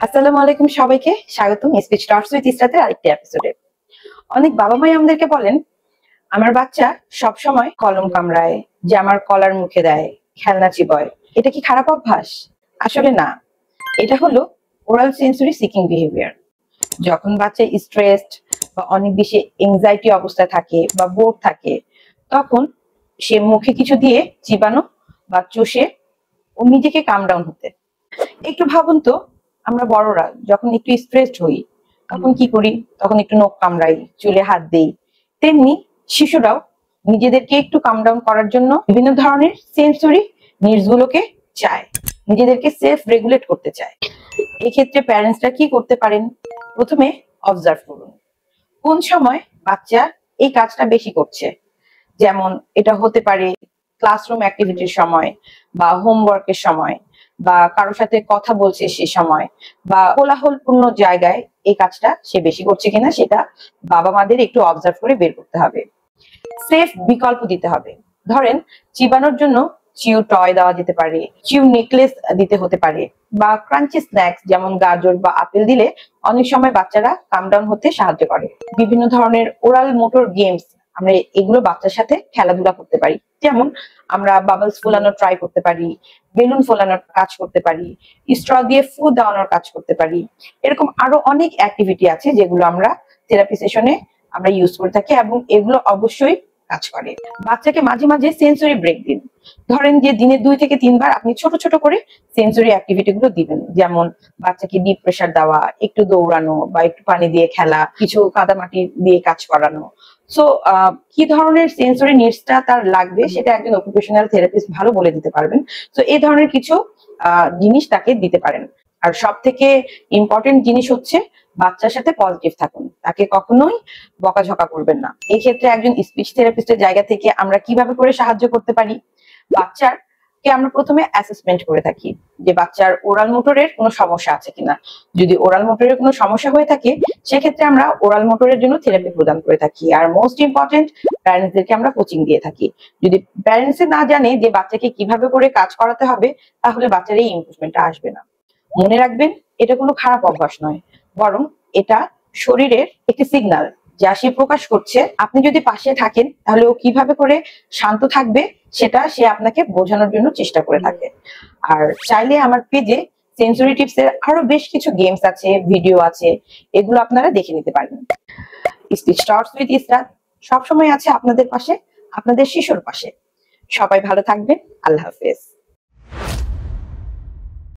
আসসালামু আলাইকুম, সবাইকে স্বাগতম স্পিচ টক্স উইথ ইসরাতের আরেকটি এপিসোডে। অনেক বাবা মাই আমাদেরকে বলেন, আমার বাচ্চা সব সময় কলম কামড়ায়, জামার কলার মুখে দেয়, খেলনা চিবায়। এটা কি খারাপ অভ্যাস? আসলে না, এটা হলো ওরাল সেন্সরি সিকিং বিহেভিয়ার। যখন বাচ্চা স্ট্রেসড বা অনেক বেশি এংজাইটি অবস্থায় থাকে বা বোর্ড থাকে, তখন সে মুখে কিছু দিয়ে চিবানো বা চষে ও নিজেকে কাম ডাউন হতে। একটু ভাবুন তো, আমরা বড়রা যখন একটু স্ট্রেসড হই তখন কি করি? তখন একটু নখ কামড়াই, চুলে হাত দেই। তেমনি শিশুরাও নিজেদেরকে একটু কাম ডাউন করার জন্য বিভিন্ন ধরনের সেন্সরি নিডস গুলোকে চায়, নিজেদেরকে সেলফ রেগুলেট করতে চায়। এক্ষেত্রে প্যারেন্টসরা কি করতে পারেন? প্রথমে অবজার্ভ করুন কোন সময় বাচ্চা এই কাজটা বেশি করছে। যেমন এটা হতে পারে ক্লাসরুম অ্যাক্টিভিটির সময়, বা হোমওয়ার্কের সময়, বা কারোর সাথে কথা বলছে সে সময়, বা কোলাহলপূর্ণ জায়গায় এই কাজটা সে বেশি করছে কিনা সেটা বাবা মাদের একটু অবজার্ভ করে বের করতে হবে। সেফ বিকল্প দিতে হবে। ধরেন চিবানোর জন্য চিউ টয় দেওয়া যেতে পারে, চিউ নেকলেস দিতে হতে পারে, বা ক্রাঞ্চি স্ন্যাক্স যেমন গাজর বা আপেল দিলে অনেক সময় বাচ্চারা কাম ডাউন হতে সাহায্য করে। বিভিন্ন ধরনের ওরাল মোটর গেমস, আমরা এগুলো বাচ্চার সাথে খেলাধুলা করতে পারি। যেমন আমরা বাবলস ফোলানোর ট্রাই করতে পারি, বেলুন ফোলানোর কাজ করতে পারি, স্ট্র দিয়ে ফু দেওয়ানোর কাজ করতে পারি। এরকম আরো অনেক অ্যাক্টিভিটি আছে যেগুলো আমরা থেরাপি সেশনে আমরা ইউজ করে থাকি, এবং এগুলো অবশ্যই কাজ করে। বাচ্চাকে মাঝে মাঝে সেন্সরি ব্রেক দিন। ধরেন যে দিনে 2 থেকে 3 বার আপনি ছোট ছোট করে সেন্সরি অ্যাক্টিভিটি গুলো দিবেন। যেমন বাচ্চাকে ডিপ প্রেসার দেওয়া, একটু দৌড়ানো, বা একটু পানি দিয়ে খেলা, কিছু কাদামাটি দিয়ে কাজ করানো। সো কি ধরনের সেন্সরি নিডসটা তার লাগবে সেটা একজন অকুপেশনাল থেরাপিস্ট ভালো বলে দিতে পারবেন। তো এই ধরনের কিছু জিনিস তাকে দিতে পারেন। আর সব থেকে ইম্পর্টেন্ট জিনিস হচ্ছে বাচ্চার সাথে পজিটিভ থাকুন, তাকে কখনোই বকাঝকা করবেন না। এই ক্ষেত্রে একজন স্পিচ থেরাপিস্টের জায়গা থেকে আমরা কিভাবে করে সাহায্য করতে পারি? বাচ্চার কে আমরা প্রথমে অ্যাসেসমেন্ট করে থাকি যে বাচ্চার ওরাল মোটরের কোনো সমস্যা আছে কিনা। যদি ওরাল মোটরের কোনো সমস্যা হয়ে থাকে সেক্ষেত্রে আমরা ওরাল মোটরের জন্য থেরাপি প্রদান করে থাকি। আর মোস্ট ইম্পর্টেন্ট, প্যারেন্টসদেরকে আমরা কোচিং দিয়ে থাকি। যদি প্যারেন্টস না জানে যে বাচ্চাকে কিভাবে করে কাজ করাতে হবে, তাহলে বাচ্চার এই ইমপ্রুভমেন্টটা আসবে না। মনে রাখবেন, এটা কোনো খারাপ অভ্যাস নয়, বরং এটা শরীরের একটি সিগন্যাল যা সে প্রকাশ করছে। আপনি যদি পাশে থাকেন তাহলে ও কিভাবে করে শান্ত থাকবে সেটা সে আপনাকে বোঝানোর জন্য চেষ্টা করে থাকে। আর চাইলে আমার পেজে সেন্সরি টিপস এর আরো বেশ কিছু গেমস আছে, ভিডিও আছে, এগুলো আপনারা দেখে নিতে পারেন। স্পিচ টক্স উইথ ইসরাত সবসময় আছে আপনাদের পাশে, আপনাদের শিশুর পাশে। সবাই ভালো থাকবেন। আল্লাহ হাফেজ।